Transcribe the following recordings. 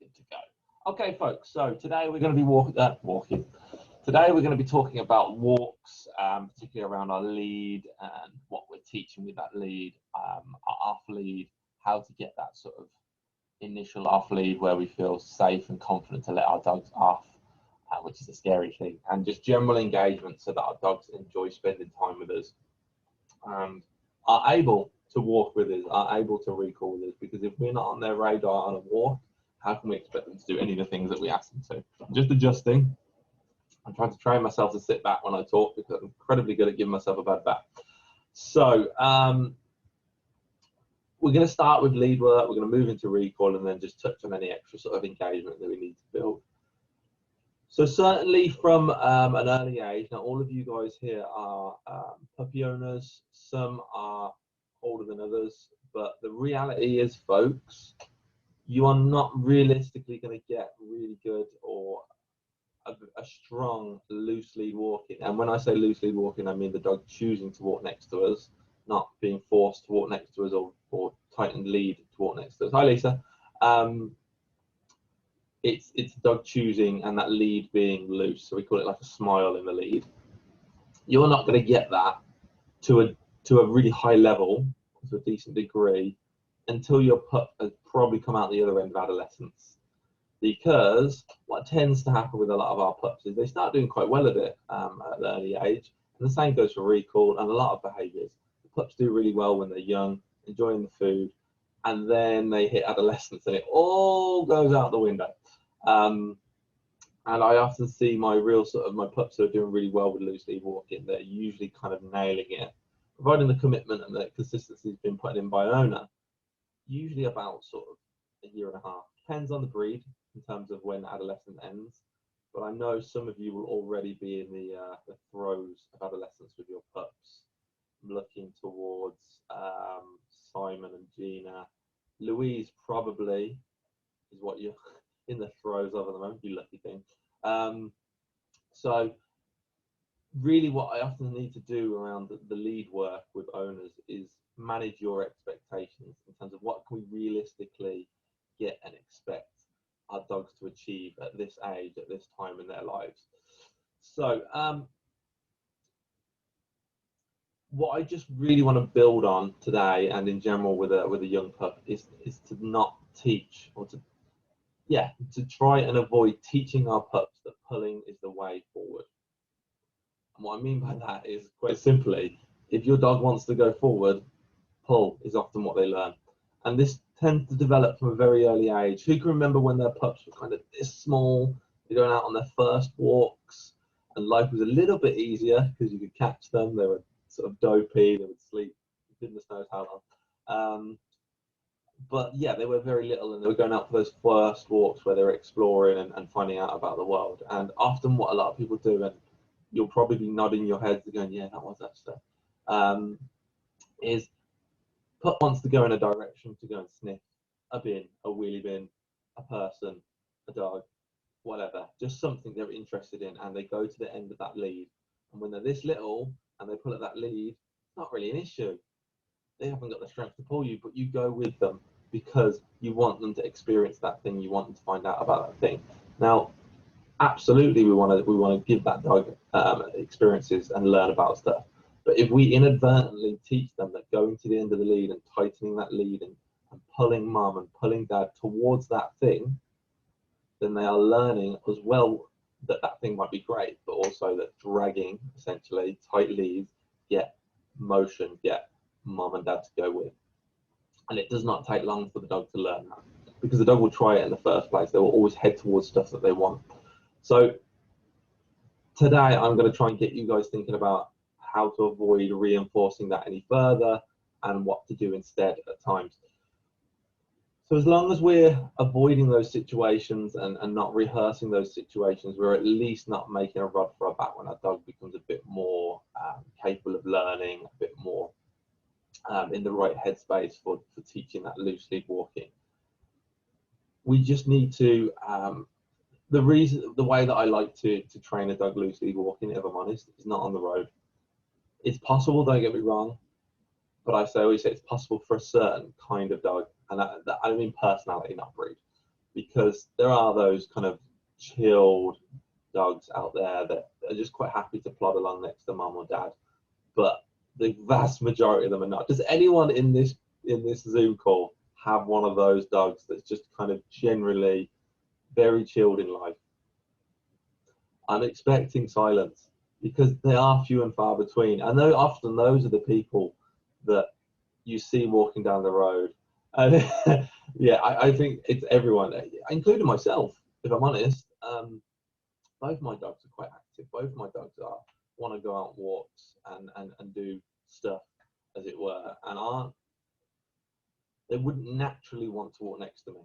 good to go. Okay, folks, so today we're going to be walking. Today we're going to be talking about walks, particularly around our lead and what we're teaching with that lead, our off lead, how to get that sort of initial off lead where we feel safe and confident to let our dogs off, which is a scary thing, and just general engagement so that our dogs enjoy spending time with us and are able to walk with us, are able to recall with us, because if we're not on their radar on a walk, how can we expect them to do any of the things that we ask them to? I'm just adjusting. I'm trying to train myself to sit back when I talk because I'm incredibly good at giving myself a bad back. So we're going to start with lead work, we're going to move into recall, and then just touch on any extra sort of engagement that we need to build. So certainly from an early age, now all of you guys here are puppy owners, some are older than others, but the reality is, folks, you are not realistically going to get really good or a strong loose lead walking. And when I say loose lead walking, I mean the dog choosing to walk next to us, not being forced to walk next to us or tightened lead to walk next to us. Hi, Lisa. It's dog choosing and that lead being loose. So we call it like a smile in the lead. You're not going to get that to a really high level, to a decent degree, until your pup has probably come out the other end of adolescence. Because what tends to happen with a lot of our pups is they start doing quite well at it at an early age. And the same goes for recall and a lot of behaviours. The pups do really well when they're young, enjoying the food, and then they hit adolescence and it all goes out the window. And I often see my pups who are doing really well with loose lead walking, they're usually kind of nailing it, providing the commitment and the consistency has been put in by an owner, usually about sort of a year and a half. Depends on the breed in terms of when adolescence ends, but I know some of you will already be in the throes of adolescence with your pups. I'm looking towards Simon and Gina. Louise probably is what you're in the throes of at the moment, you lucky thing. So really what I often need to do around the lead work with owners is manage your expectations in terms of what can we realistically get and expect our dogs to achieve at this age, at this time in their lives. So what I just really want to build on today and in general with a young pup is to not teach, or to try and avoid teaching our pups that pulling is the way forward. And what I mean by that is, quite simply, if your dog wants to go forward, pull is often what they learn. And this tends to develop from a very early age. Who can remember when their pups were kind of this small, they're going out on their first walks, and life was a little bit easier because you could catch them, they were sort of dopey, they would sleep, goodness knows how long. But yeah, they were very little and they were going out for those first walks where they were exploring and finding out about the world. And often what a lot of people do, and you'll probably be nodding your heads going, yeah, that was that stuff, is pup wants to go in a direction to go and sniff a bin, a wheelie bin, a person, a dog, whatever, just something they're interested in, and they go to the end of that lead. And when they're this little and they pull at that lead, it's not really an issue. They haven't got the strength to pull you, but you go with them because you want them to experience that thing, you want them to find out about that thing. Now, absolutely, we want to give that dog experiences and learn about stuff. But if we inadvertently teach them that going to the end of the lead and tightening that lead and pulling mum and pulling dad towards that thing, then they are learning as well that that thing might be great, but also that dragging, essentially, tight leads get motion, get mum and dad to go with. And it does not take long for the dog to learn that, because the dog will try it in the first place. They will always head towards stuff that they want. So today I'm going to try and get you guys thinking about how to avoid reinforcing that any further and what to do instead at times. So as long as we're avoiding those situations and not rehearsing those situations, we're at least not making a rod for our back when our dog becomes a bit more capable of learning, a bit more in the right headspace for teaching that loose lead walking. We just need to, the way that I like to train a dog loose lead walking, if I'm honest, is not on the road. It's possible, don't get me wrong, but always say it's possible for a certain kind of dog, and that I mean personality, not breed. because there are those kind of chilled dogs out there that are just quite happy to plod along next to mum or dad, but the vast majority of them are not. Does anyone in this Zoom call have one of those dogs that's just kind of generally very chilled in life? I'm expecting silence, because they are few and far between. I know often those are the people that you see walking down the road. And yeah, I think it's everyone, including myself, if I'm honest. Both my dogs are quite active. Both my dogs want to go out on walks and do stuff, as it were, and they wouldn't naturally want to walk next to me.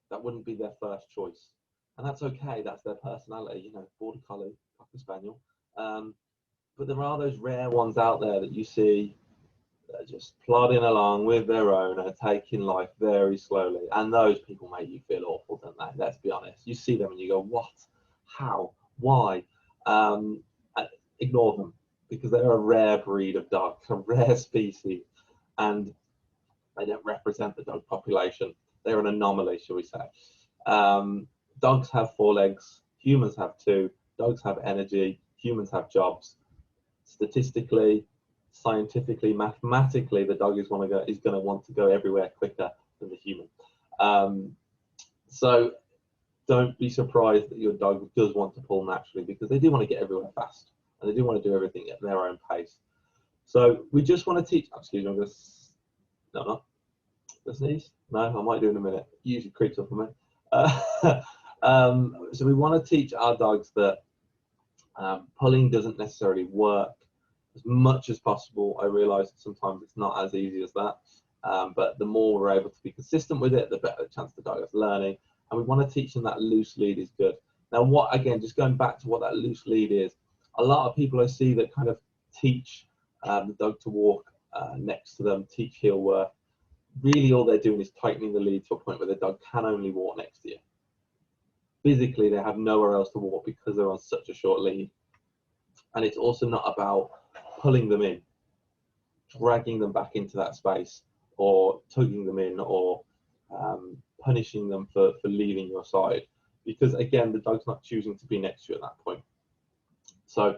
That wouldn't be their first choice. And that's okay, that's their personality, you know, border collie, cocker spaniel. But there are those rare ones out there that you see that are just plodding along with their owner, taking life very slowly. And those people make you feel awful, don't they? Let's be honest. You see them and you go, what? How? Why? Ignore them, because they're a rare breed of dog, a rare species, and they don't represent the dog population. They're an anomaly, shall we say. Dogs have 4 legs, humans have 2. Dogs have energy, humans have jobs. Statistically, scientifically, mathematically, the dog is going to want to go everywhere quicker than the human. So don't be surprised that your dog does want to pull naturally, because they do want to get everywhere fast, and they do want to do everything at their own pace. So we just want to teach. Excuse me, I'm going to sneeze. No, I might do in a minute. It usually creeps up on me. So we want to teach our dogs that pulling doesn't necessarily work as much as possible. I realise that sometimes it's not as easy as that, but the more we're able to be consistent with it, the better the chance the dog is learning. And we want to teach them that loose lead is good. Now, again, just going back to what that loose lead is, a lot of people I see that kind of teach the dog to walk next to them, teach heel work. Really, all they're doing is tightening the lead to a point where the dog can only walk next to you. Physically, they have nowhere else to walk because they're on such a short lead. And it's also not about pulling them in, dragging them back into that space, or tugging them in, or punishing them for leaving your side. Because again, the dog's not choosing to be next to you at that point. So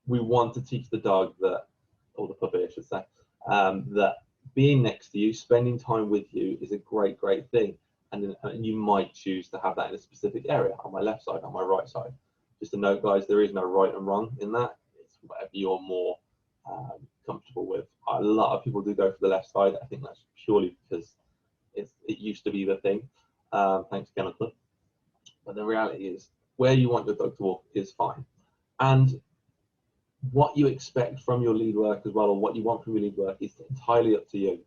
we want to teach the dog that, or the puppy I should say, that being next to you, spending time with you is a great, great thing. And you might choose to have that in a specific area, on my left side, on my right side. Just a note, guys, there is no right and wrong in that. It's whatever you're more comfortable with. A lot of people do go for the left side. I think that's purely because it used to be the thing. Thanks, Kenneth. But the reality is, where you want your dog to walk is fine. And what you expect from your lead work as well, or what you want from your lead work, is entirely up to you.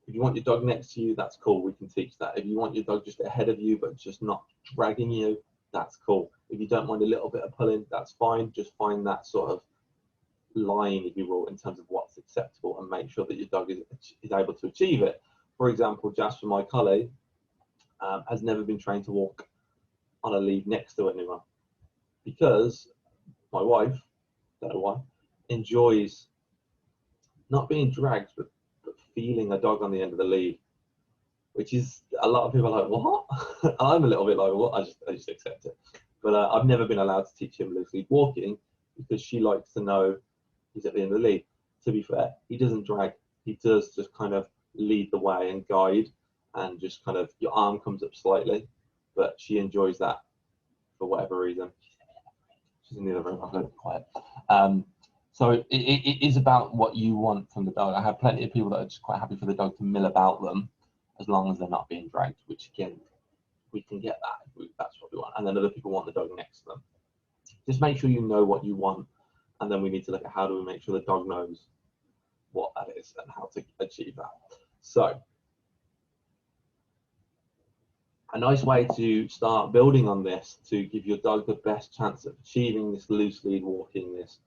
If you want your dog next to you, that's cool, we can teach that. If you want your dog just ahead of you but just not dragging you, that's cool. If you don't mind a little bit of pulling, that's fine. Just find that sort of line, if you will, in terms of what's acceptable, and make sure that your dog is able to achieve it. For example, Jasper, my collie, has never been trained to walk on a lead next to anyone, because my wife, don't know why, enjoys not being dragged, but feeling a dog on the end of the lead, which is, a lot of people are like, what? I'm a little bit like, what? I just accept it. But I've never been allowed to teach him loose lead walking, because she likes to know he's at the end of the lead. To be fair, he doesn't drag. He does just kind of lead the way and guide, and just kind of, your arm comes up slightly, but she enjoys that for whatever reason. She's in the other room, I'm going to be quiet. So it is about what you want from the dog. I have plenty of people that are just quite happy for the dog to mill about them, as long as they're not being dragged, which again, we can get that if that's what we want. And then other people want the dog next to them. Just make sure you know what you want, and then we need to look at how do we make sure the dog knows what that is and how to achieve that. So a nice way to start building on this, to give your dog the best chance of achieving this loose lead walking, this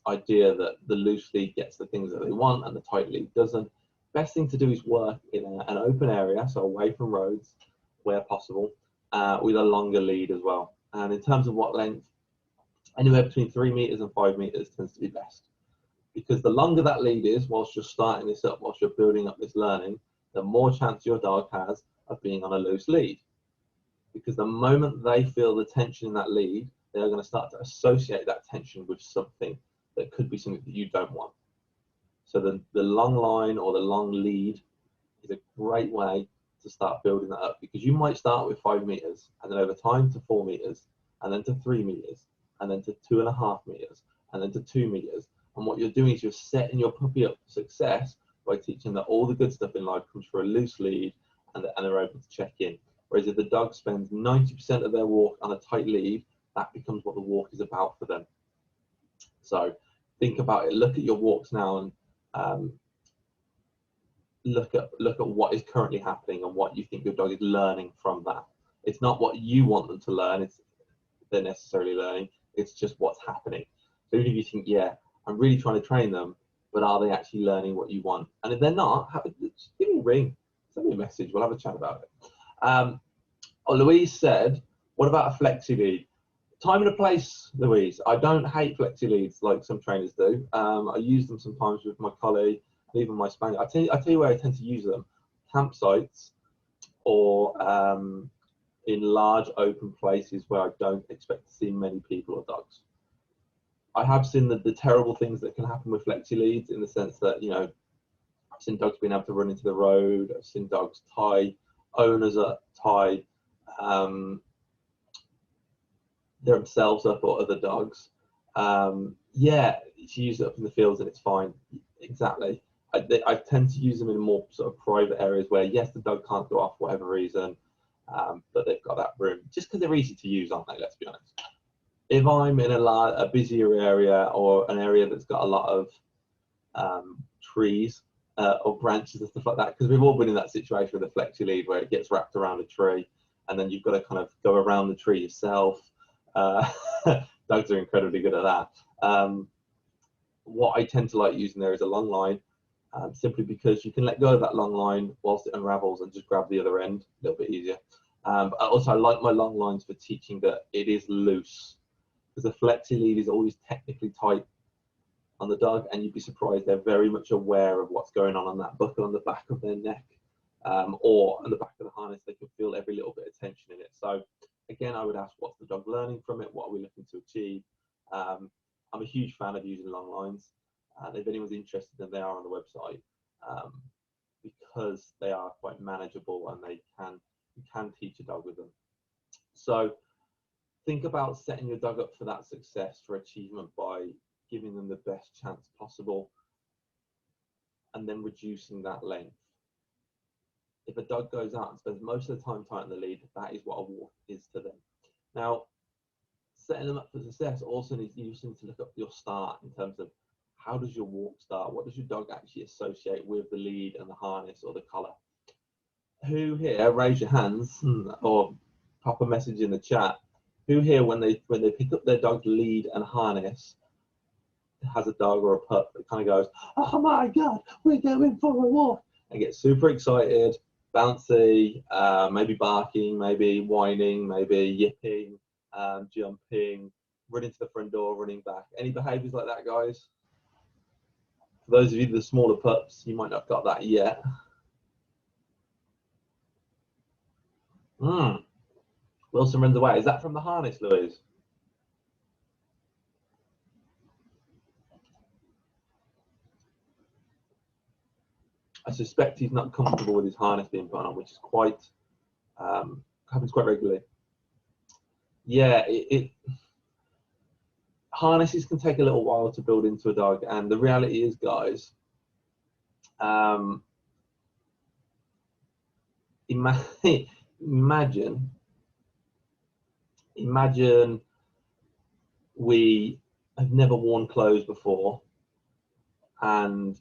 idea that the loose lead gets the things that they want and the tight lead doesn't. Best thing to do is work in an open area, so away from roads where possible, with a longer lead as well. And in terms of what length, anywhere between 3 meters and 5 meters tends to be best, because the longer that lead is, whilst you're starting this up, whilst you're building up this learning, the more chance your dog has of being on a loose lead. Because the moment they feel the tension in that lead, they are going to start to associate that tension with something that could be something that you don't want. So the long line or the long lead is a great way to start building that up, because you might start with 5 meters and then over time to 4 meters and then to 3 meters and then to 2.5 meters and then to 2 meters. And what you're doing is you're setting your puppy up for success by teaching that all the good stuff in life comes for a loose lead and they're able to check in. Whereas if the dog spends 90% of their walk on a tight lead, that becomes what the walk is about for them. So think about it. Look at your walks now and look at what is currently happening and what you think your dog is learning from that. It's not what you want them to learn, they're necessarily learning, it's just what's happening. So even if you think, yeah, I'm really trying to train them, but are they actually learning what you want? And if they're not, just give me a ring, send me a message, we'll have a chat about it. Louise said, what about a flexi lead? Time and a place, Louise. I don't hate flexi leads like some trainers do. I use them sometimes with my collie, even my Spaniel. I tell you where I tend to use them: campsites or in large open places where I don't expect to see many people or dogs. I have seen the terrible things that can happen with flexi leads, in the sense that, you know, I've seen dogs being able to run into the road. I've seen dogs tie owners up, tie themselves up or other dogs. Yeah, she used it up in the fields and it's fine. Exactly. I tend to use them in more sort of private areas where, yes, the dog can't go off for whatever reason, but they've got that room, just because they're easy to use, aren't they? Let's be honest. If I'm in a busier area or an area that's got a lot of trees or branches and stuff like that, because we've all been in that situation with a flexi lead where it gets wrapped around a tree and then you've got to kind of go around the tree yourself. Dogs are incredibly good at that. What I tend to like using there is a long line, simply because you can let go of that long line whilst it unravels and just grab the other end a little bit easier. But also, I like my long lines for teaching that it is loose, because the flexi lead is always technically tight on the dog, and you'd be surprised they're very much aware of what's going on that buckle on the back of their neck, or on the back of the harness. They can feel every little bit of tension in it. So again, I would ask, what's the dog learning from it? What are we looking to achieve? I'm a huge fan of using long lines. If anyone's interested, then they are on the website, because they are quite manageable and you can teach a dog with them. So think about setting your dog up for that success, for achievement, by giving them the best chance possible and then reducing that length. If a dog goes out and spends most of the time tight on the lead, that is what a walk is to them. Now, setting them up for success also needs you to look up your start in terms of, how does your walk start? What does your dog actually associate with the lead and the harness or the collar? Who here, raise your hands or pop a message in the chat, who here, when they pick up their dog's lead and harness, has a dog or a pup that kind of goes, oh my God, we're going for a walk, and gets super excited, bouncy, maybe barking, maybe whining, maybe yipping, jumping, running to the front door, running back? Any behaviours like that, guys? For those of you, the smaller pups, you might not have got that yet. Wilson runs away. Is that from the harness, Louise? I suspect he's not comfortable with his harness being put on, which is quite happens quite regularly. Yeah, harnesses can take a little while to build into a dog, and the reality is, guys, imagine we have never worn clothes before, and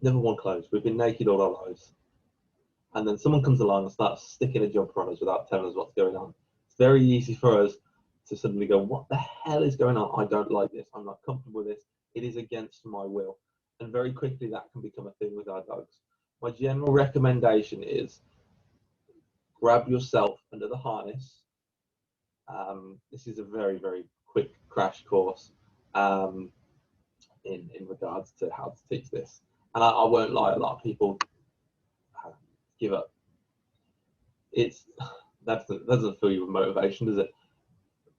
we've been naked all our lives, and then someone comes along and starts sticking a jumper on us without telling us what's going on. It's very easy for us to suddenly go, what the hell is going on? I don't like this. I'm not comfortable with this. It is against my will. And very quickly that can become a thing with our dogs. My general recommendation is, grab yourself under the harness. This is a very, very quick crash course in regards to how to teach this. And I won't lie, a lot of people give up. That doesn't fill you with motivation, does it?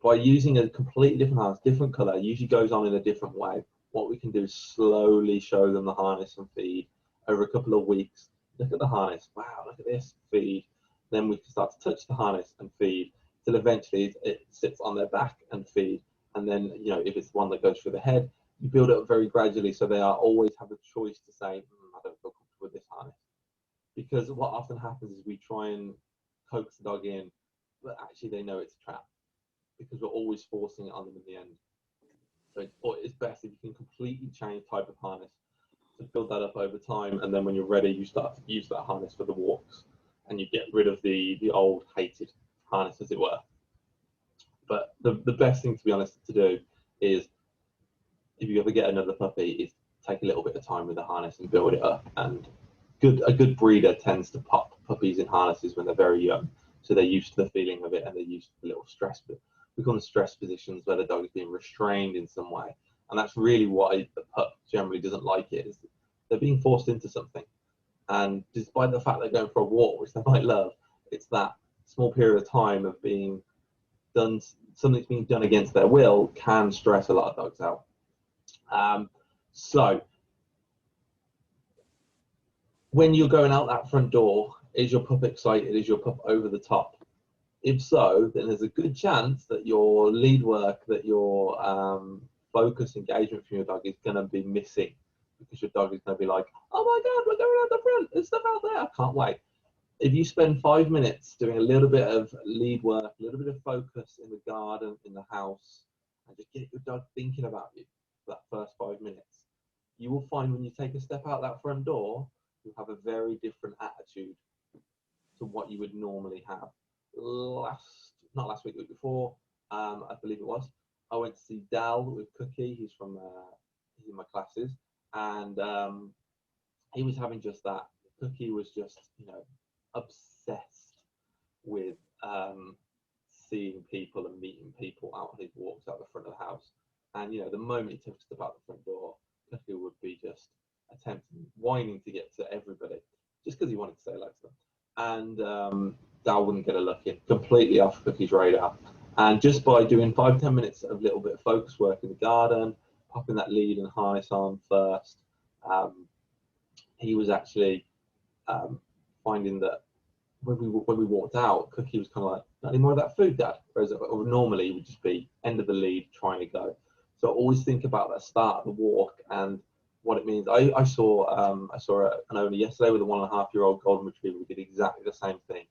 By using a completely different harness, different colour, usually goes on in a different way. What we can do is slowly show them the harness and feed over a couple of weeks. Look at the harness. Wow, look at this. Feed. Then we can start to touch the harness and feed till eventually it sits on their back and feed. And then, you know, if it's one that goes through the head, you build it up very gradually so they are always have a choice to say, I don't feel comfortable with this harness. Because what often happens is we try and coax the dog in, but actually they know it's a trap because we're always forcing it on them in the end. So it's best if you can completely change type of harness to build that up over time, and then when you're ready, you start to use that harness for the walks, and you get rid of the old hated harness, as it were. But the best thing, to be honest, to do is, if you ever get another puppy, is take a little bit of time with the harness and build it up. And a good breeder tends to pop puppies in harnesses when they're very young, so they're used to the feeling of it and they're used to the little stress. But we call them stress positions, where the dog is being restrained in some way, and that's really why the pup generally doesn't like it. Is they're being forced into something, and despite the fact they're going for a walk, which they might love, it's that small period of time of being done, something's being done against their will, can stress a lot of dogs out. So when you're going out that front door, is your pup excited? Is your pup over the top? If so, then there's a good chance that your lead work, that your focus engagement from your dog is going to be missing, because your dog is going to be like, oh my God, we're going out the front, there's stuff out there, I can't wait. If you spend 5 minutes doing a little bit of lead work, a little bit of focus in the garden, in the house, and just get your dog thinking about you for that first 5 minutes, you will find when you take a step out that front door, you have a very different attitude to what you would normally have. Not last week, the week before, I believe it was, I went to see Dal with Cookie. He's in my classes, and he was having just that. Cookie was just, you know, obsessed with seeing people and meeting people out on his walks out the front of the house. And you know, the moment he took a step out the front door, Cookie would be just whining to get to everybody, just because he wanted to say hello to them. And Dal wouldn't get a look in, completely off Cookie's radar. And just by doing 5-10 minutes of little bit of focus work in the garden, popping that lead and harness on first, he was actually finding that when we walked out, Cookie was kind of like, not any more of that food, Dad? Whereas normally it would just be end of the lead, trying to go. So always think about that start of the walk and what it means. I saw an owner yesterday with a 1.5-year-old golden retriever. We did exactly the same thing.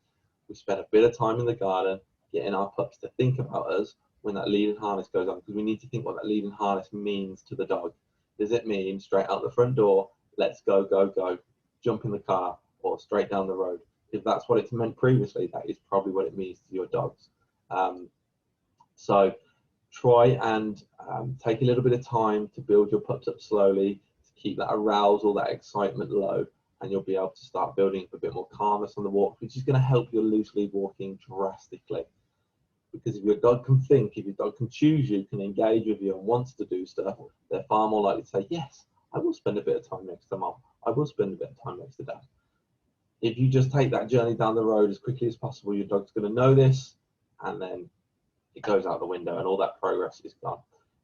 We spent a bit of time in the garden getting our pups to think about us when that lead and harness goes on, because we need to think what that lead and harness means to the dog. Does it mean straight out the front door, let's go, go, go, jump in the car, or straight down the road? If that's what it's meant previously, that is probably what it means to your dogs. So try and take a little bit of time to build your pups up slowly, to keep that arousal, that excitement low, and you'll be able to start building up a bit more calmness on the walk, which is going to help your loose lead walking drastically. Because if your dog can think, if your dog can choose you, can engage with you and wants to do stuff, they're far more likely to say, yes, I will spend a bit of time next to Mom. I will spend a bit of time next to Dad. If you just take that journey down the road as quickly as possible, your dog's going to know this, and then it goes out the window and all that progress is gone.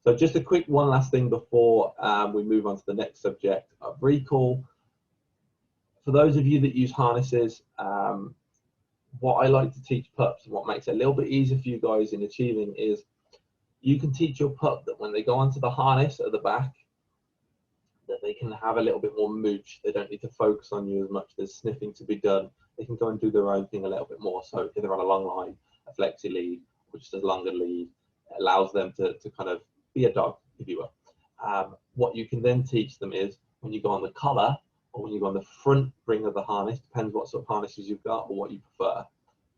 So just a quick one last thing before we move on to the next subject of recall. For those of you that use harnesses, what I like to teach pups and what makes it a little bit easier for you guys in achieving is you can teach your pup that when they go onto the harness at the back, that they can have a little bit more mooch. They don't need to focus on you as much. There's sniffing to be done. They can go and do their own thing a little bit more. So if they're on a long line, a flexi lead, which is a longer lead, it allows them to kind of be a dog, if you will. What you can then teach them is when you go on the collar or when you go on the front ring of the harness, depends what sort of harnesses you've got or what you prefer,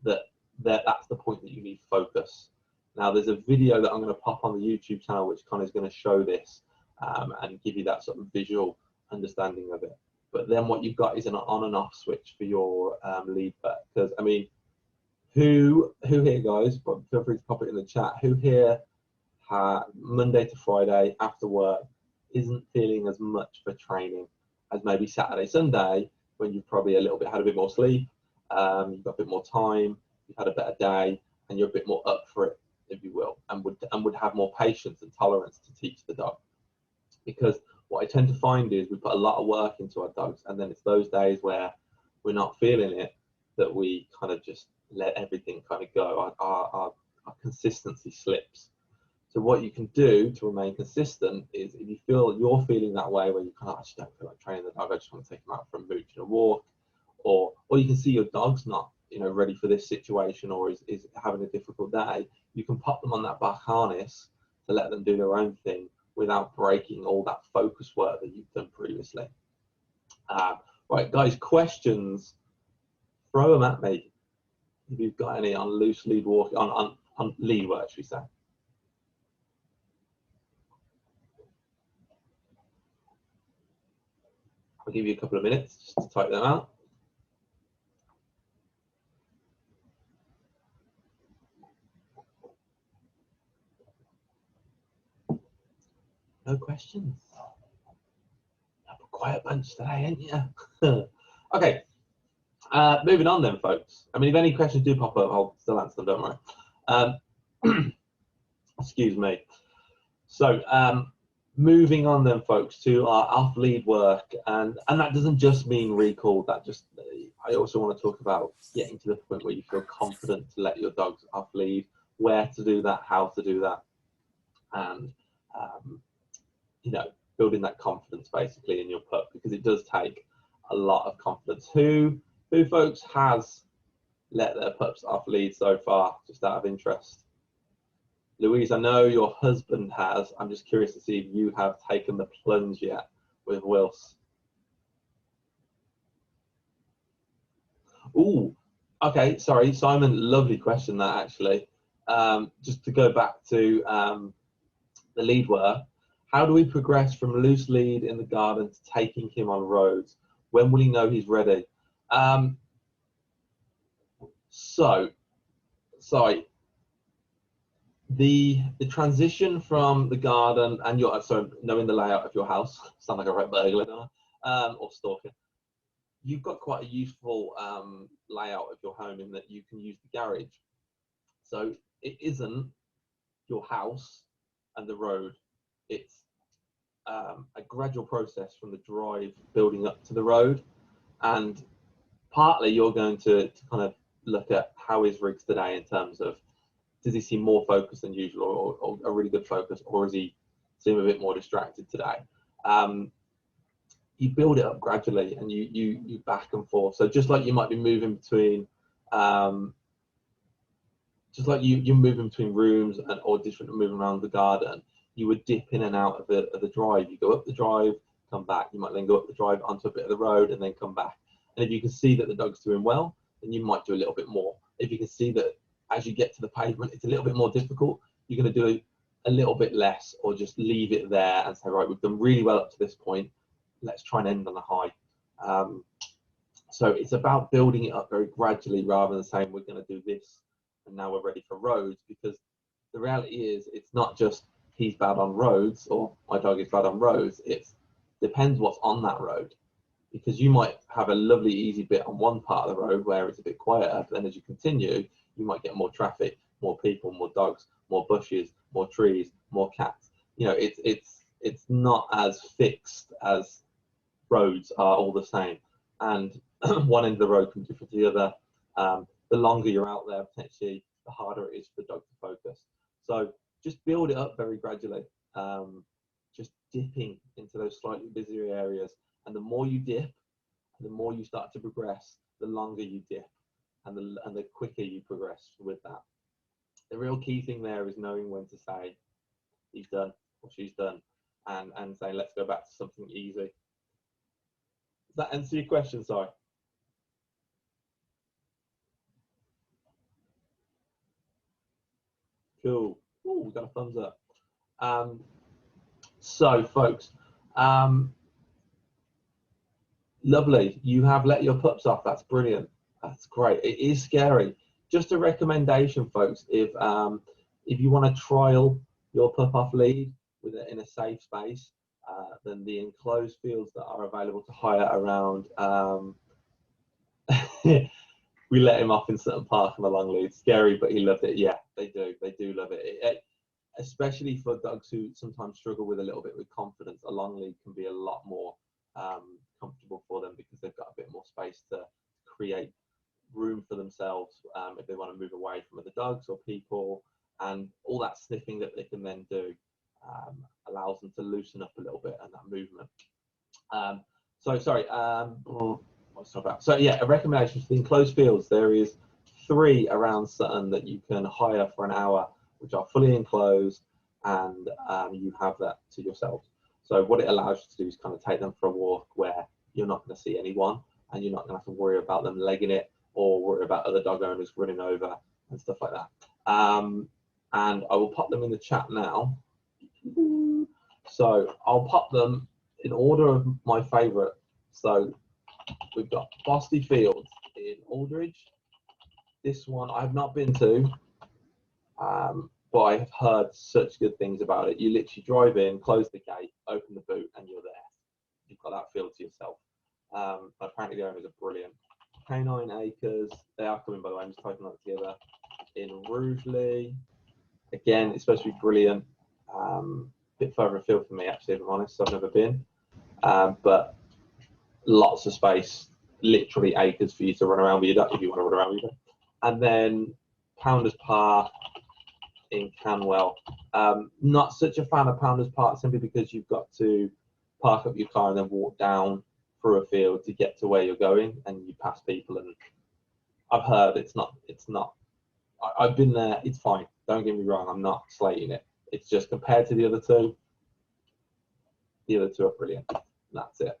that's the point that you need focus. Now there's a video that I'm going to pop on the YouTube channel which kind of is going to show this and give you that sort of visual understanding of it. But then what you've got is an on and off switch for your lead back. Because I mean, who here, guys, but feel free to pop it in the chat, who here Monday to Friday after work isn't feeling as much for training as maybe Saturday, Sunday, when you've probably a little bit had a bit more sleep, you've got a bit more time, you've had a better day, and you're a bit more up for it, if you will, and would have more patience and tolerance to teach the dog. Because what I tend to find is we put a lot of work into our dogs, and then it's those days where we're not feeling it that we kind of just let everything kind of go. Our consistency slips. So what you can do to remain consistent is, if you feel you're feeling that way, where you kind of, I just don't feel like training the dog, I just want to take him out for a mooch and a walk, or you can see your dog's not, you know, ready for this situation, or is having a difficult day, you can pop them on that back harness to let them do their own thing without breaking all that focus work that you've done previously. Right, guys, questions, throw them at me if you've got any on loose lead walk, on lead work, should we say. I'll give you a couple of minutes just to type them out. No questions. You're a quiet bunch today, ain't you? Okay, moving on then, folks. I mean, if any questions do pop up, I'll still answer them, don't worry. Excuse me. So, moving on then, folks, to our off-lead work, and that doesn't just mean recall. That just, I also want to talk about getting to the point where you feel confident to let your dogs off-lead, where to do that, how to do that, and you know, building that confidence basically in your pup, because it does take a lot of confidence. Who folks has let their pups off lead so far, just out of interest? Louise, I know your husband has. I'm just curious to see if you have taken the plunge yet with Wills. Ooh, okay, sorry, Simon, lovely question that actually. Just to go back to the lead work, how do we progress from loose lead in the garden to taking him on roads? When will he know he's ready? Sorry, the transition from the garden and knowing the layout of your house, sound like a right burglar, don't I? Or stalker. You've got quite a useful layout of your home in that you can use the garage. So it isn't your house and the road. It's a gradual process from the drive building up to the road, and partly you're going to kind of look at how is Riggs today in terms of, does he seem more focused than usual, or a really good focus, or is he seem a bit more distracted today? You build it up gradually, and you back and forth. So just like you might be moving between just like you're moving between rooms or different moving around the garden, you would dip in and out of the drive. You go up the drive, come back. You might then go up the drive onto a bit of the road and then come back. And if you can see that the dog's doing well, then you might do a little bit more. If you can see that as you get to the pavement, it's a little bit more difficult, you're going to do a little bit less, or just leave it there and say, right, we've done really well up to this point. Let's try and end on a high. So it's about building it up very gradually rather than saying we're going to do this and now we're ready for roads, because the reality is it's not just he's bad on roads or my dog is bad on roads. It depends what's on that road, because you might have a lovely easy bit on one part of the road where it's a bit quieter, but then as you continue, you might get more traffic, more people, more dogs, more bushes, more trees, more cats. You know, it's not as fixed as roads are all the same, and one end of the road can differ to the other. The longer you're out there, potentially, the harder it is for the dog to focus. So just build it up very gradually, just dipping into those slightly busier areas. And the more you dip, the more you start to progress, the longer you dip, and the quicker you progress with that. The real key thing there is knowing when to say he's done or she's done, and say let's go back to something easy. Does that answer your question? Sorry. Cool. Oh, we got a thumbs up. So, folks, lovely. You have let your pups off. That's brilliant. That's great. It is scary. Just a recommendation, folks. If you want to trial your pup off lead in a safe space, than the enclosed fields that are available to hire around. We let him off in Sutton Park on the long lead. Scary, but he loved it. Yeah, they do. They do love it. Especially for dogs who sometimes struggle with a little bit with confidence. A long lead can be a lot more comfortable for them because they've got a bit more space to create room for themselves if they want to move away from other dogs or people, and all that sniffing that they can then do allows them to loosen up a little bit and that movement. What's about? So yeah, a recommendation for the enclosed fields. There is 3 around Sutton that you can hire for an hour, which are fully enclosed, and you have that to yourself. So what it allows you to do is kind of take them for a walk where you're not going to see anyone, and you're not going to have to worry about them legging it or worry about other dog owners running over and stuff like that. And I will pop them in the chat now. So I'll pop them in order of my favourite. So we've got Bosty Field in Aldridge. This one I have not been to, but I have heard such good things about it. You literally drive in, close the gate, open the boot, and you're there. You've got that field to yourself. Apparently the owners are brilliant. Canine Acres, they are coming, by the way. I'm just typing that together. In Rugeley, again, it's supposed to be brilliant. Bit further afield for me, actually, if I'm honest. I've never been, but lots of space, literally acres for you to run around with your duck if you want to run around with them. And then Pounders Park in Canwell. Not such a fan of Pounders Park simply because you've got to park up your car and then walk down through a field to get to where you're going, and you pass people. And I've heard it's not. I've been there. It's fine. Don't get me wrong. I'm not slating it. It's just compared to the other two are brilliant. That's it.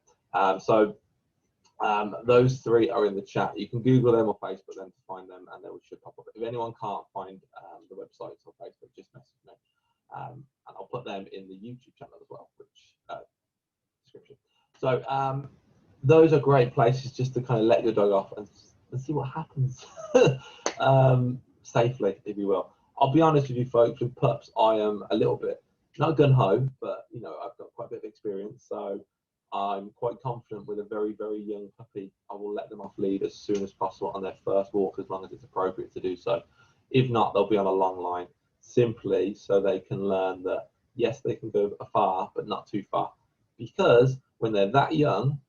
Those 3 are in the chat. You can Google them or Facebook them to find them, and they should pop up. If anyone can't find the websites or Facebook, just message me, and I'll put them in the YouTube channel as well, which description. So those are great places just to kind of let your dog off and see what happens safely, if you will. I'll be honest with you, folks. With pups, I am a little bit not gun ho, but you know, I've got quite a bit of experience, so I'm quite confident with a very, very young puppy. I will let them off lead as soon as possible on their first walk, as long as it's appropriate to do so. If not, they'll be on a long line, simply so they can learn that yes, they can go far, but not too far. Because when they're that young,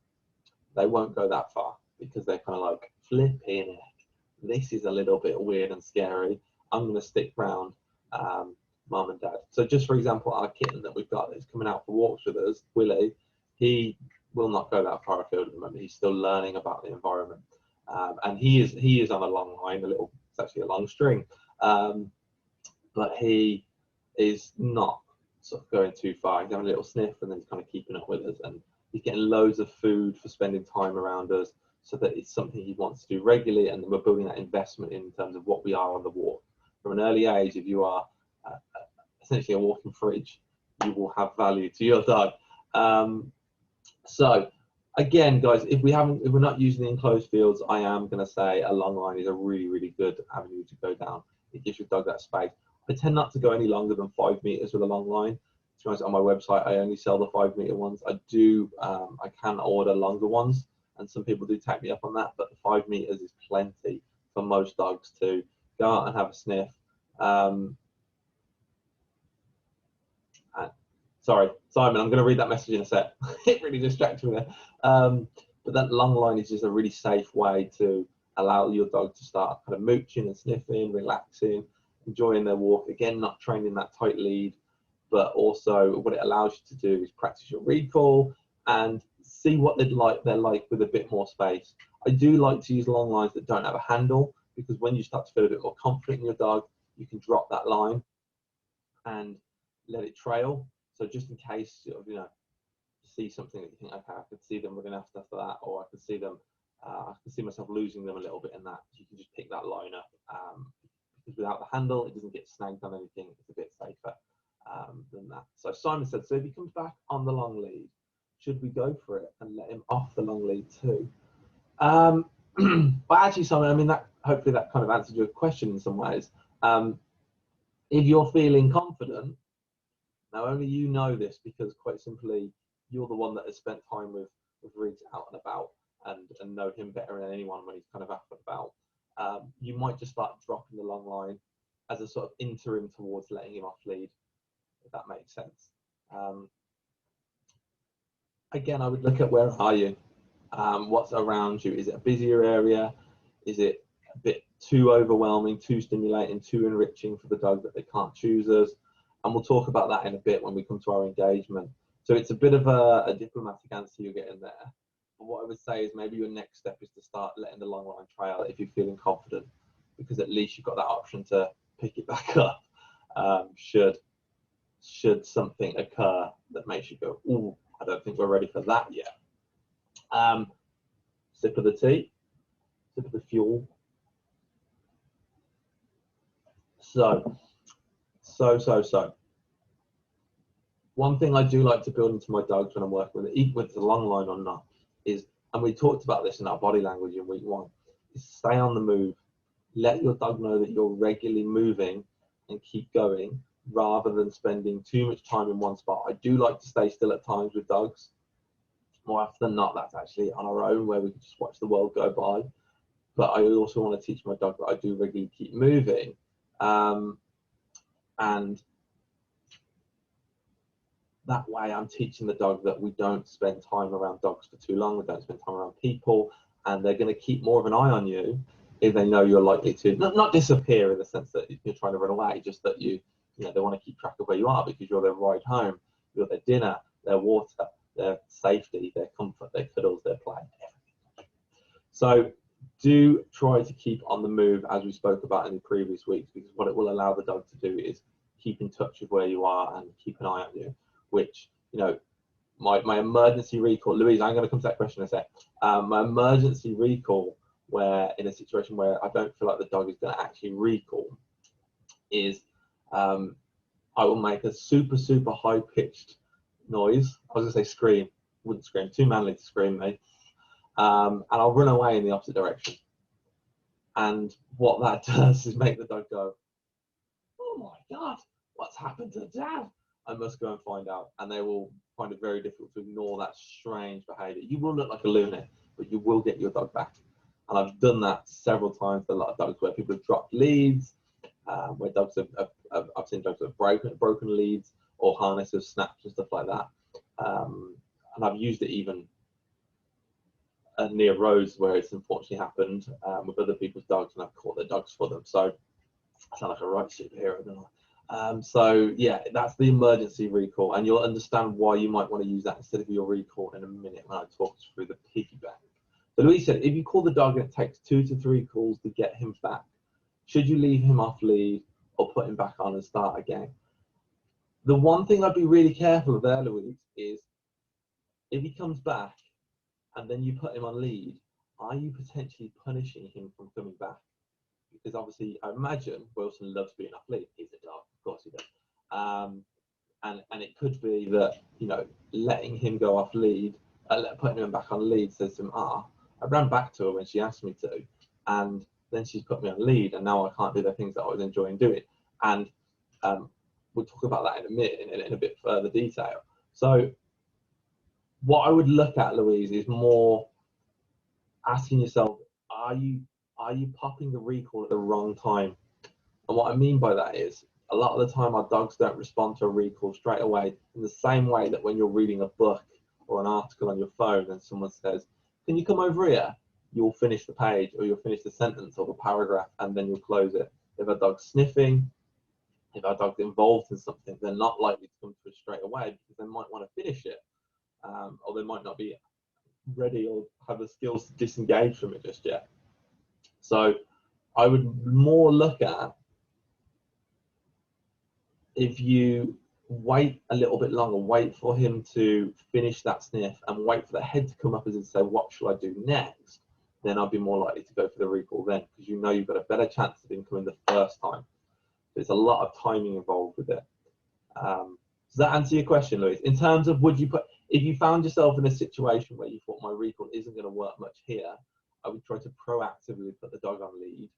they won't go that far because they're kind of like, flipping it. This is a little bit weird and scary. I'm going to stick around mum and dad. So just for example, our kitten that we've got that's coming out for walks with us, Willie, he will not go that far afield at the moment. He's still learning about the environment. And he is on a long line, it's actually a long string. But he is not sort of going too far. He's having a little sniff and then he's kind of keeping up with us. And he's getting loads of food for spending time around us, so that it's something he wants to do regularly. And then we're building that investment in terms of what we are on the walk. From an early age, if you are essentially a walking fridge, you will have value to your dog. So again, guys, if we're not using the enclosed fields, I am going to say a long line is a really, really good avenue to go down. It gives your dog that space. I tend not to go any longer than 5 meters with a long line. To be honest, on my website, I only sell the 5 meter ones. I can order longer ones, and some people do take me up on that, but the 5 meters is plenty for most dogs to go out and have a sniff. Sorry, Simon, I'm going to read that message in a sec. It really distracted me there. But that long line is just a really safe way to allow your dog to start kind of mooching and sniffing, relaxing, enjoying their walk. Again, not training that tight lead, but also what it allows you to do is practice your recall and see what they're like with a bit more space. I do like to use long lines that don't have a handle, because when you start to feel a bit more confident in your dog, you can drop that line and let it trail. So just in case, you see something that you think, okay, I could see them running after that, or I could see them, I could see myself losing them a little bit in that. You can just pick that line up, because without the handle, it doesn't get snagged on anything. It's a bit safer than that. So Simon said, so if he comes back on the long lead, should we go for it and let him off the long lead too? But actually, Simon, I mean, hopefully that kind of answered your question in some ways. If you're feeling confident, now only you know this, because quite simply, you're the one that has spent time with Riggs out and about and know him better than anyone when he's kind of out and about. You might just start dropping the long line as a sort of interim towards letting him off lead, if that makes sense. Again, I would look at where are you, what's around you. Is it a busier area? Is it a bit too overwhelming, too stimulating, too enriching for the dog that they can't choose us? And we'll talk about that in a bit when we come to our engagement. So it's a bit of a diplomatic answer you're getting there. But what I would say is maybe your next step is to start letting the long line trail if you're feeling confident, because at least you've got that option to pick it back up should something occur that makes you go, ooh, I don't think we're ready for that yet. Sip of the tea, sip of the fuel. So. One thing I do like to build into my dogs when I'm working with it, with the long line or not, is, and we talked about this in our body language in week 1, is stay on the move. Let your dog know that you're regularly moving and keep going rather than spending too much time in one spot. I do like to stay still at times with dogs. More often than not, that's actually on our own, where we can just watch the world go by. But I also want to teach my dog that I do regularly keep moving. And that way I'm teaching the dog that we don't spend time around dogs for too long, we don't spend time around people, and they're going to keep more of an eye on you if they know you're likely to, not disappear in the sense that you're trying to run away, just that you know, they want to keep track of where you are because you're their ride home, you're their dinner, their water, their safety, their comfort, their cuddles, their play, everything. So do try to keep on the move, as we spoke about in the previous weeks, because what it will allow the dog to do is keep in touch with where you are and keep an eye on you, which, you know, my emergency recall, Louise, I'm going to come to that question in a sec. My emergency recall, where in a situation where I don't feel like the dog is going to actually recall, is I will make a super high pitched noise. I was going to say scream, wouldn't scream, too manly to scream me, and I'll run away in the opposite direction. And what that does is make the dog go, oh my God, what's happened to Dad? I must go and find out. And they will find it very difficult to ignore that strange behaviour. You will look like a lunatic, but you will get your dog back. And I've done that several times with a lot of dogs, where people have dropped leads, where dogs I've seen dogs that have broken leads, or harnesses snapped and stuff like that. And I've used it even near roads where it's unfortunately happened with other people's dogs, and I've caught their dogs for them. So I sound like a right superhero, don't I? So yeah, that's the emergency recall, and you'll understand why you might want to use that instead of your recall in a minute when I talk through the piggyback. So Louise said, if you call the dog and it takes 2 to 3 calls to get him back, should you leave him off lead or put him back on and start again? The one thing I'd be really careful of there, Louise, is if he comes back and then you put him on lead, are you potentially punishing him from coming back? Because obviously, I imagine Wilson loves being off lead. He's a dog, of course he does. And it could be that, you know, letting him go off lead, putting him back on lead says to him, I ran back to her when she asked me to, and then she's put me on lead, and now I can't do the things that I was enjoying doing. And we'll talk about that in a minute, in a bit further detail. So what I would look at, Louise, is more asking yourself, are you popping the recall at the wrong time? And what I mean by that is, a lot of the time our dogs don't respond to a recall straight away, in the same way that when you're reading a book or an article on your phone and someone says, can you come over here? You'll finish the page, or you'll finish the sentence or the paragraph, and then you'll close it. If a dog's sniffing, if our dog's involved in something, they're not likely to come to us straight away, because they might want to finish it, or they might not be ready or have the skills to disengage from it just yet. So I would more look at, if you wait a little bit longer, wait for him to finish that sniff and wait for the head to come up as in say, what shall I do next? Then I'll be more likely to go for the recall then, because you know you've got a better chance of him coming the first time. There's a lot of timing involved with it. Does that answer your question, Louise? In terms of, would you put, if you found yourself in a situation where you thought my recall isn't going to work much here, I would try to proactively put the dog on lead,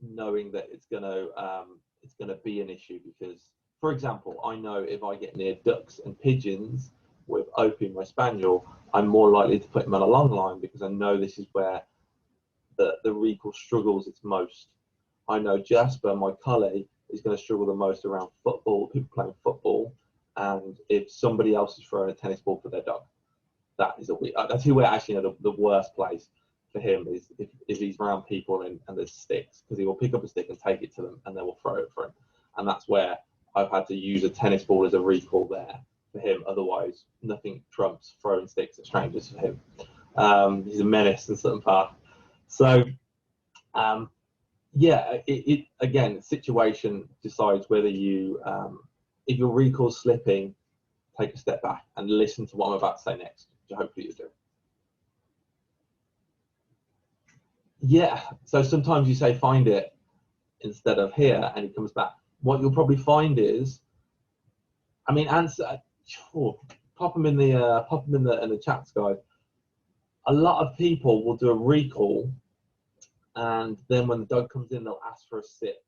knowing that it's going to be an issue, because For example, I know if I get near ducks and pigeons with Opie, my spaniel, I'm more likely to put him on a long line because I know this is where the recall struggles its most. I know Jasper, my collie, is going to struggle the most around football, people playing football, and if somebody else is throwing a tennis ball for their dog. That's who we're actually in the worst place for him is if he's around people and there's sticks, because he will pick up a stick and take it to them and they will throw it for him. And that's where I've had to use a tennis ball as a recall there for him. Otherwise, nothing trumps throwing sticks at strangers for him. He's a menace in Sutton Park. So, yeah, again, the situation decides whether you, if your recall's slipping, take a step back and listen to what I'm about to say next, which hopefully you do. Yeah, so sometimes you say find it instead of here, and it comes back. What you'll probably find is, I mean, answer. Pop them in the chats, guys. A lot of people will do a recall, and then when the dog comes in, they'll ask for a sit.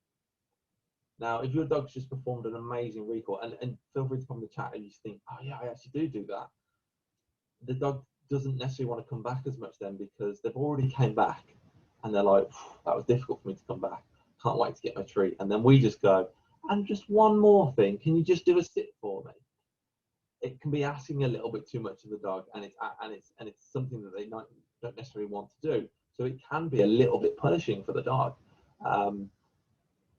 Now, if your dog's just performed an amazing recall, and feel free to come in the chat and you think, oh yeah, I actually do that. The dog doesn't necessarily want to come back as much then because they've already came back and they're like, that was difficult for me to come back. Can't wait to get my treat. And then we just go, and just one more thing, can you just do a sit for me? It can be asking a little bit too much of the dog, and it's something that they don't necessarily want to do. So it can be a little bit punishing for the dog.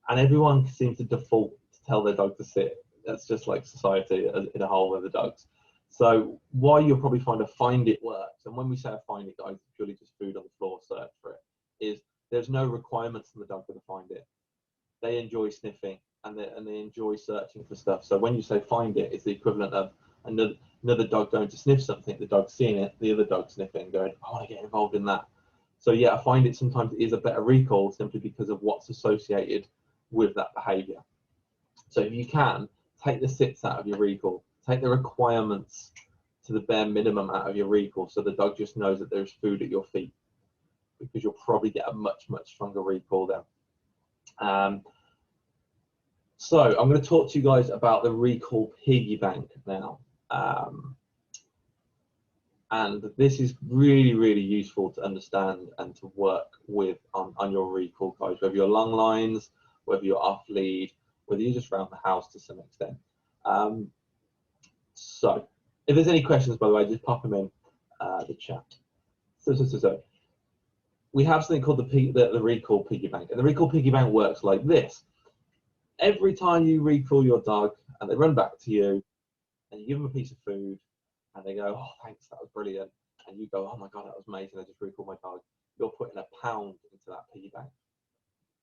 And everyone seems to default to tell their dog to sit. That's just like society in a whole with the dogs. So why you'll probably find it works, and when we say a find it, guys, it's purely just food on the floor, search for it, is there's no requirements for the dog to find it. They enjoy sniffing and they enjoy searching for stuff. So when you say find it, it's the equivalent of another dog going to sniff something, the dog's seeing it, the other dog sniffing, going, I want to get involved in that. So yeah, I find it sometimes is a better recall simply because of what's associated with that behavior. So if you can, take the sits out of your recall, take the requirements to the bare minimum out of your recall so the dog just knows that there's food at your feet, because you'll probably get a much stronger recall then. So I'm going to talk to you guys about the recall piggy bank now. And this is really useful to understand and to work with on your recall, guys, whether you're long lines, whether you're off lead, whether you're just around the house to some extent. So if there's any questions, by the way, just pop them in the chat. So we have something called the recall piggy bank, and the recall piggy bank works like this. Every time you recall your dog and they run back to you and you give them a piece of food and they go, oh, thanks, that was brilliant. And you go, oh my God, that was amazing. I just recalled my dog. You're putting £1 into that piggy bank,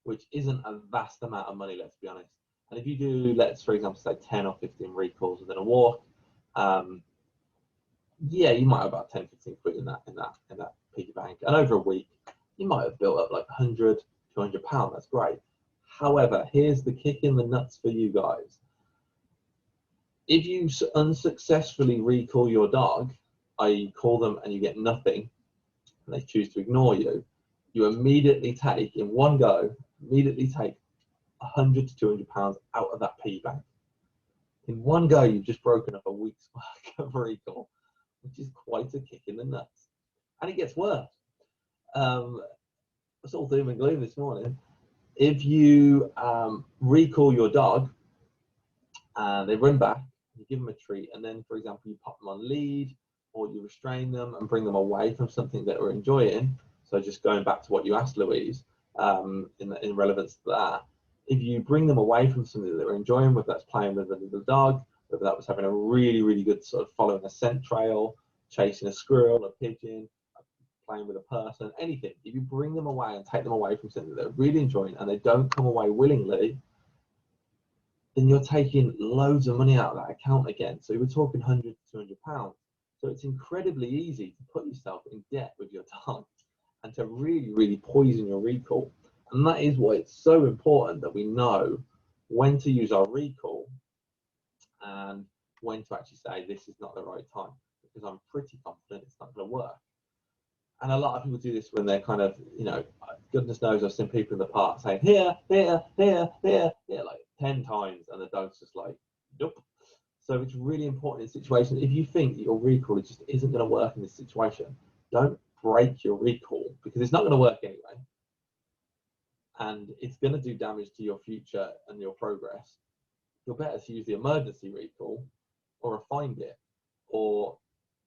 which isn't a vast amount of money, let's be honest. And if you do, let's, for example, say 10 or 15 recalls within a walk, yeah, you might have about 10, 15 quid in that piggy bank. And over a week, you might have built up like 100, 200 pounds. That's great. However, here's the kick in the nuts for you guys. If you unsuccessfully recall your dog, i.e. call them and you get nothing, and they choose to ignore you, you immediately take, in one go, 100 to 200 pounds out of that piggy bank. In one go, you've just broken up a week's work of recall, which is quite a kick in the nuts. And it gets worse. It's all doom and gloom this morning. If you recall your dog and they run back, you give them a treat, and then, for example, you pop them on lead or you restrain them and bring them away from something that we're enjoying. So just going back to what you asked, Louise, in relevance to that, if you bring them away from something that they're enjoying, whether that's playing with the dog, whether that was having a really good sort of following a scent trail, chasing a squirrel, a pigeon, playing with a person, anything, if you bring them away and take them away from something that they're really enjoying and they don't come away willingly, then you're taking loads of money out of that account again. So we're talking 100 to 200 pounds. So it's incredibly easy to put yourself in debt with your dog and to really poison your recall. And that is why it's so important that we know when to use our recall and when to actually say this is not the right time, because I'm pretty confident it's not going to work. And a lot of people do this when they're kind of, you know, goodness knows I've seen people in the park saying here, like 10 times, and the dog's just like, nope. So it's really important in situations, if you think that your recall just isn't going to work in this situation, don't break your recall, because it's not going to work anyway. And it's going to do damage to your future and your progress. You're better to use the emergency recall or refine it, or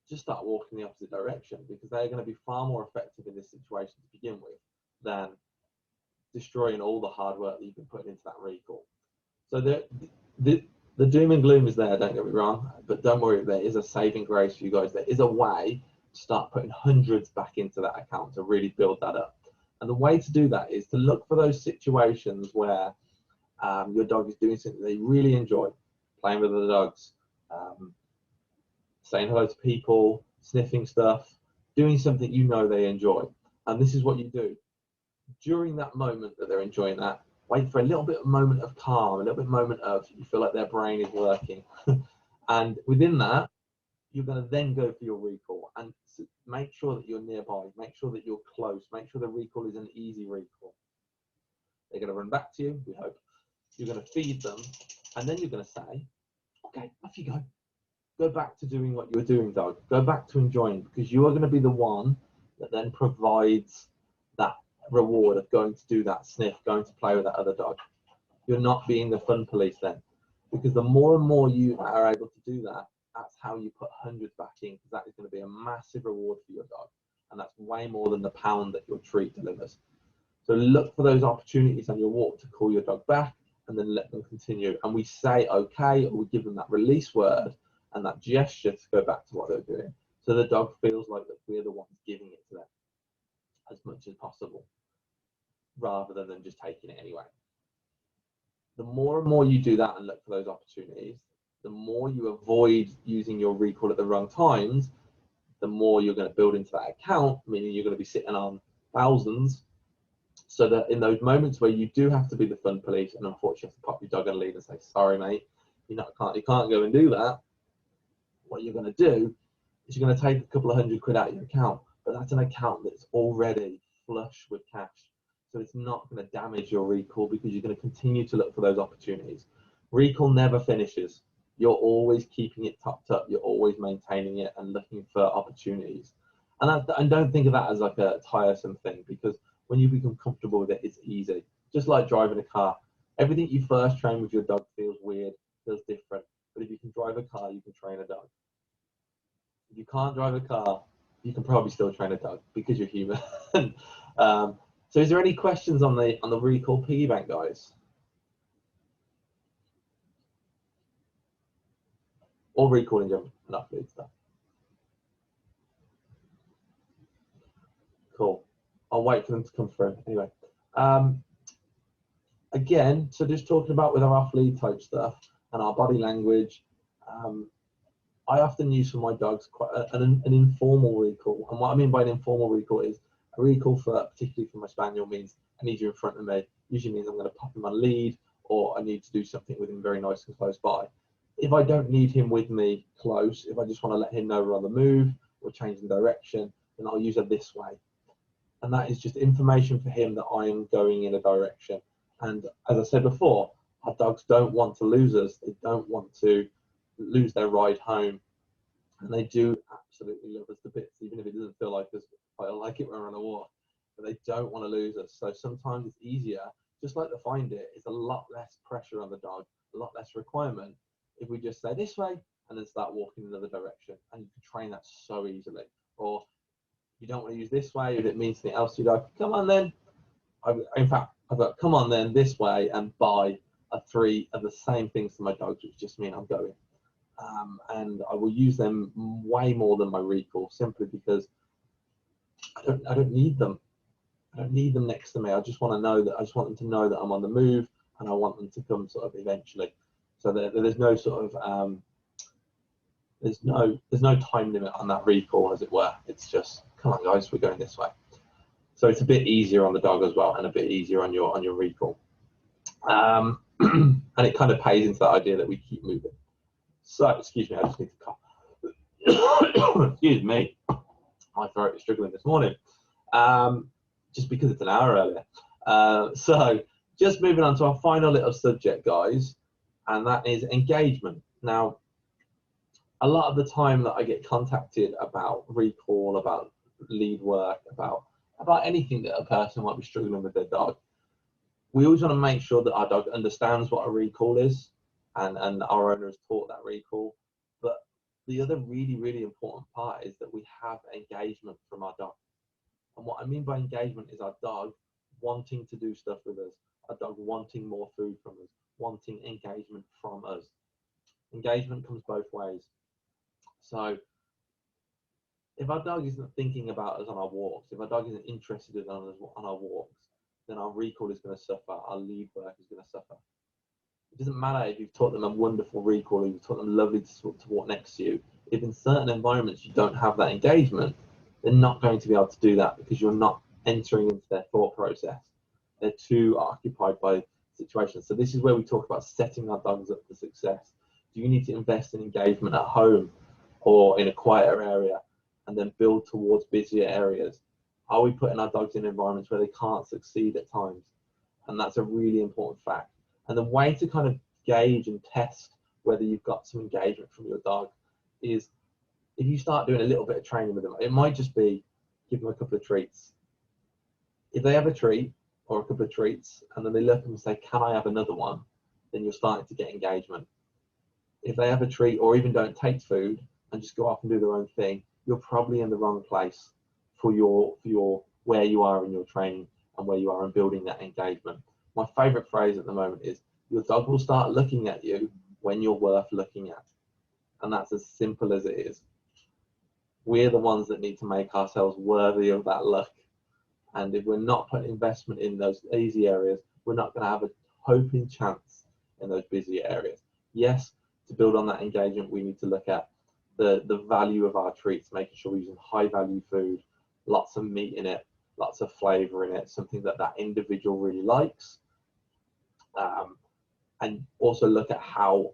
just start walking the opposite direction, because they're going to be far more effective in this situation to begin with than destroying all the hard work that you've been putting into that recall. So the doom and gloom is there, don't get me wrong, but don't worry, there is a saving grace for you guys. There is a way to start putting hundreds back into that account to really build that up. And the way to do that is to look for those situations where your dog is doing something they really enjoy, playing with other dogs, saying hello to people, sniffing stuff, doing something you know they enjoy. And this is what you do. During that moment that they're enjoying that, wait for a little bit of moment of calm, a little bit of moment of you feel like their brain is working. And within that, you're going to then go for your recall, and make sure that you're nearby, make sure that you're close, make sure the recall is an easy recall. They're going to run back to you, we hope. You're going to feed them, and then you're going to say, okay, off you go. Go back to doing what you're doing, dog. Go back to enjoying, because you are going to be the one that then provides that reward of going to do that sniff, going to play with that other dog. You're not being the fun police then, because the more and more you are able to do that, that's how you put hundreds back in, because that is going to be a massive reward for your dog, and that's way more than the pound that your treat delivers. So look for those opportunities on your walk to call your dog back, and then let them continue. And we say okay, or we give them that release word and that gesture to go back to what they're doing, so the dog feels like that we're the ones giving it to them as much as possible, rather than them just taking it anyway. The more and more you do that and look for those opportunities, the more you avoid using your recall at the wrong times, the more you're going to build into that account, meaning you're going to be sitting on thousands, so that in those moments where you do have to be the fun police, and unfortunately you have to pop your dog on a lead and say, sorry mate, you can't go and do that, what you're going to do is you're going to take a couple of £100 out of your account, but that's an account that's already flush with cash. So it's not going to damage your recall, because you're going to continue to look for those opportunities. Recall never finishes. You're always keeping it topped up. You're always maintaining it and looking for opportunities. And don't think of that as like a tiresome thing, because when you become comfortable with it, it's easy. Just like driving a car. Everything you first train with your dog feels weird, feels different. But if you can drive a car, you can train a dog. If you can't drive a car, you can probably still train a dog, because you're human. So is there any questions on the recall piggy bank, guys? Or recalling general and upload stuff? Cool. I'll wait for them to come through. Anyway, again, so just talking about with our off-lead type stuff and our body language, I often use for my dogs quite an informal recall. And what I mean by an informal recall is a recall particularly for my spaniel means I need you in front of me. Usually means I'm going to pop him on lead, or I need to do something with him very nice and close by. If I don't need him with me close, if I just want to let him know we're on the move or changing direction, then I'll use a this way. And that is just information for him that I am going in a direction. And as I said before, our dogs don't want to lose us. They don't want to lose their ride home. And they do absolutely love us to bits, even if it doesn't feel like us. I like it when we're on a walk. But they don't want to lose us. So sometimes it's easier, just like the find it, it's a lot less pressure on the dog, a lot less requirement, if we just say this way and then start walking in another direction. And you can train that so easily. Or you don't want to use this way if it means something else to your dog, come on then. In fact, I've got come on then this way and buy 3 of the same things to my dogs, which just mean I'm going. And I will use them way more than my recall, simply because I don't need them. I don't need them next to me. I just want them to know that I'm on the move, and I want them to come sort of eventually. So there's no sort of there's no time limit on that recall, as it were. It's just, come on guys, we're going this way. So it's a bit easier on the dog as well, and a bit easier on your recall. And it kind of pays into that idea that we keep moving. So, excuse me, I just need to cough. Excuse me, my throat is struggling this morning, just because it's an hour earlier. So just moving on to our final little subject, guys, and that is engagement. Now, a lot of the time that I get contacted about recall, about lead work, about anything that a person might be struggling with their dog, we always want to make sure that our dog understands what a recall is, and our owner is taught that recall. But the other really, really important part is that we have engagement from our dog. And what I mean by engagement is our dog wanting to do stuff with us, our dog wanting more food from us, wanting engagement from us. Engagement comes both ways. So if our dog isn't thinking about us on our walks, if our dog isn't interested in us on our walks, then our recall is going to suffer, our lead work is going to suffer. It doesn't matter if you've taught them a wonderful recall, or you've taught them lovely to walk next to you. If in certain environments you don't have that engagement, they're not going to be able to do that because you're not entering into their thought process. They're too occupied by situations. So this is where we talk about setting our dogs up for success. Do you need to invest in engagement at home or in a quieter area and then build towards busier areas? Are we putting our dogs in environments where they can't succeed at times? And that's a really important fact. And the way to kind of gauge and test whether you've got some engagement from your dog is if you start doing a little bit of training with them. It might just be give them a couple of treats. If they have a treat or a couple of treats and then they look and say, can I have another one? Then you're starting to get engagement. If they have a treat or even don't take food and just go off and do their own thing, you're probably in the wrong place for your where you are in your training and where you are in building that engagement. My favorite phrase at the moment is your dog will start looking at you when you're worth looking at. And that's as simple as it is. We're the ones that need to make ourselves worthy of that look. And if we're not putting investment in those easy areas, we're not going to have a hoping chance in those busy areas. Yes, to build on that engagement, we need to look at the value of our treats, making sure we're using high value food, lots of meat in it, lots of flavor in it, something that individual really likes. And also look at how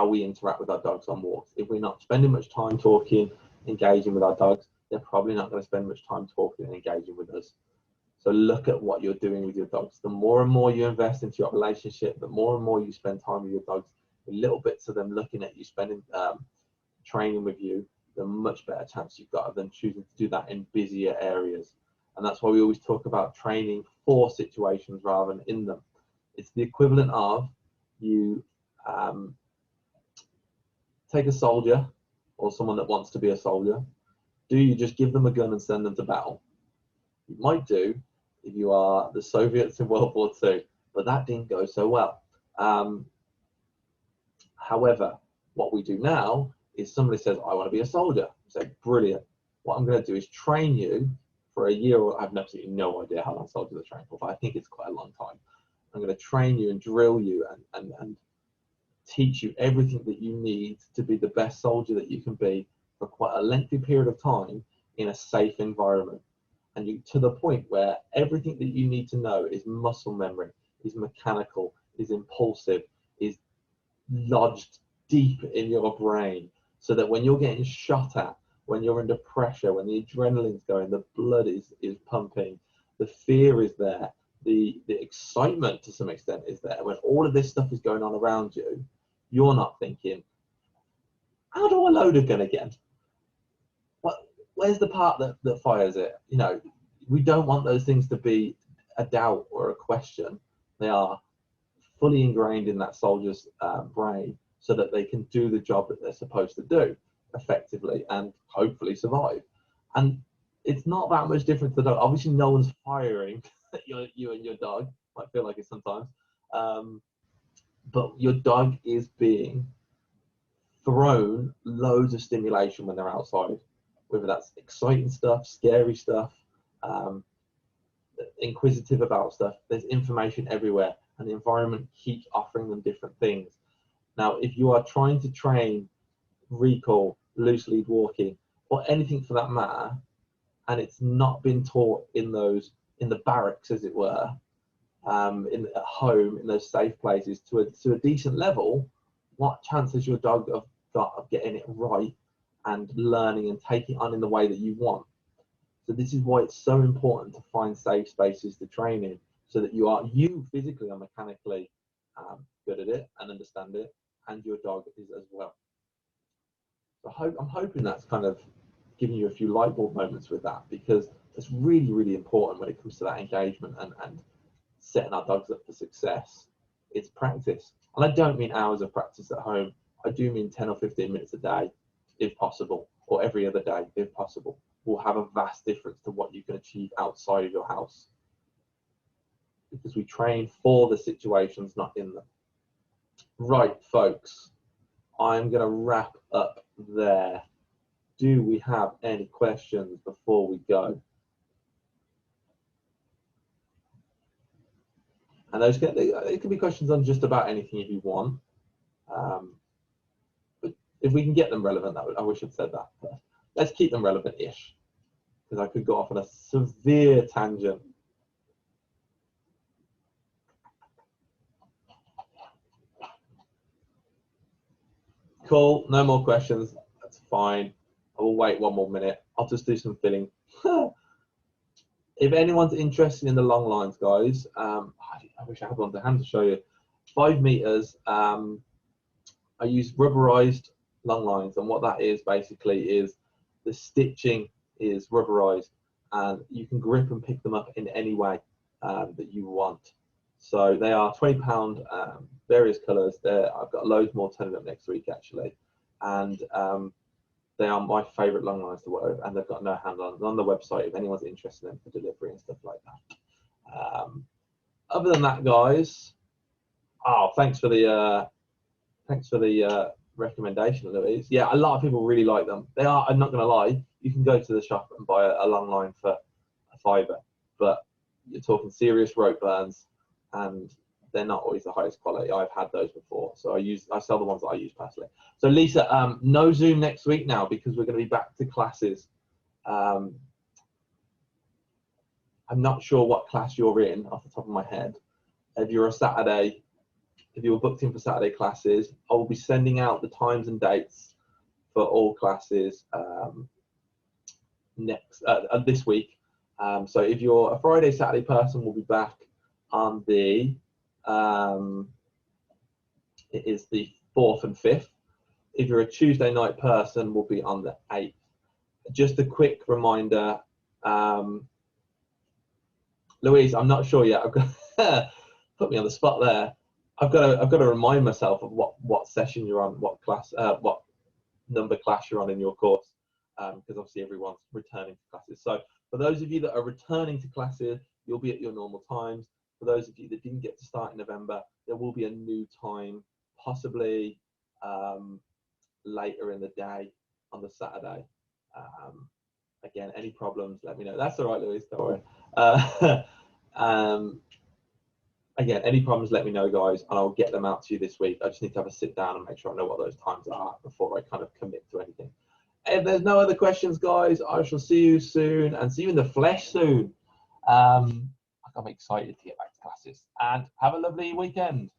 we interact with our dogs on walks. If we're not spending much time talking, engaging with our dogs, they're probably not going to spend much time talking and engaging with us. So look at what you're doing with your dogs. The more and more you invest into your relationship, the more and more you spend time with your dogs, the little bits of them looking at you, spending training with you, the much better chance you've got of them choosing to do that in busier areas. And that's why we always talk about training for situations rather than in them. It's the equivalent of you take a soldier or someone that wants to be a soldier. Do you just give them a gun and send them to battle? You might do if you are the Soviets in World War II, but that didn't go so well. However, what we do now is somebody says, I want to be a soldier. You say, brilliant. What I'm going to do is train you for a year, or I have absolutely no idea how long soldiers are trained for, but I think it's quite a long time. I'm going to train you and drill you and teach you everything that you need to be the best soldier that you can be for quite a lengthy period of time in a safe environment. And you to the point where everything that you need to know is muscle memory, is mechanical, is impulsive, is lodged deep in your brain, so that when you're getting shot at, when you're under pressure, when the adrenaline's going, the blood is pumping, the fear is there, the excitement to some extent is there. When all of this stuff is going on around you, you're not thinking, how do I load a gun again? Where's the part that fires it? You know, we don't want those things to be a doubt or a question. They are fully ingrained in that soldier's brain so that they can do the job that they're supposed to do effectively and hopefully survive. And it's not that much different to the dog. Obviously, no one's firing at you and your dog. Might feel like it sometimes. But your dog is being thrown loads of stimulation when they're outside, whether that's exciting stuff, scary stuff, inquisitive about stuff. There's information everywhere, and the environment keeps offering them different things. Now, if you are trying to train recall, loose lead walking, or anything for that matter, and it's not been taught in the barracks, as it were, at home, in those safe places to a decent level, what chance has your dog got of getting it right and learning and taking on in the way that you want? So this is why it's so important to find safe spaces to train in, so that you physically or mechanically good at it and understand it, and your dog is as well. So I'm hoping that's kind of giving you a few light bulb moments with that, because it's really, really important when it comes to that engagement and setting our dogs up for success. It's practice. And I don't mean hours of practice at home. I do mean 10 or 15 minutes a day, if possible, or every other day, if possible, will have a vast difference to what you can achieve outside of your house. Because we train for the situations, not in them. Right, folks, I'm going to wrap up there. Do we have any questions before we go? And those it can be questions on just about anything if you want. But if we can get them relevant, I wish I'd said that. But let's keep them relevant-ish, because I could go off on a severe tangent. Cool, no more questions. That's fine. I will wait one more minute. I'll just do some filling. If anyone's interested in the long lines, guys, I wish I had one to hand to show you. 5 meters. I use rubberized long lines, and what that is basically is the stitching is rubberized, and you can grip and pick them up in any way that you want. So they are £20, various colours. I've got loads more turning up next week actually, and they are my favourite long lines to work with, and they've got no handle on the website if anyone's interested in for delivery and stuff like that. Other than that, guys, thanks for the recommendation, Louise. Yeah, a lot of people really like them. They are. I'm not going to lie. You can go to the shop and buy a long line for a £5, but you're talking serious rope burns, and they're not always the highest quality. I've had those before, so I sell the ones that I use personally. So Lisa, no Zoom next week now, because we're going to be back to classes. I'm not sure what class you're in off the top of my head. If you're if you were booked in for Saturday classes, I will be sending out the times and dates for all classes this week. So if you're a Friday, Saturday person, we'll be back on the it is the 4th and 5th. If you're a Tuesday night person, we'll be on the 8th. Just a quick reminder, Louise, I'm not sure yet. I've got put me on the spot there. I've got to remind myself of what session you're on, what class, what number class you're on in your course, because obviously everyone's returning to classes. So for those of you that are returning to classes, you'll be at your normal times. For those of you that didn't get to start in November, there will be a new time, possibly later in the day on the Saturday. Again, any problems, let me know. That's all right, Louise, don't worry. Again, any problems, let me know, guys, and I'll get them out to you this week. I just need to have a sit down and make sure I know what those times are before I kind of commit to anything. If there's no other questions, guys, I shall see you soon, and see you in the flesh soon. I'm excited to get back to classes, and have a lovely weekend.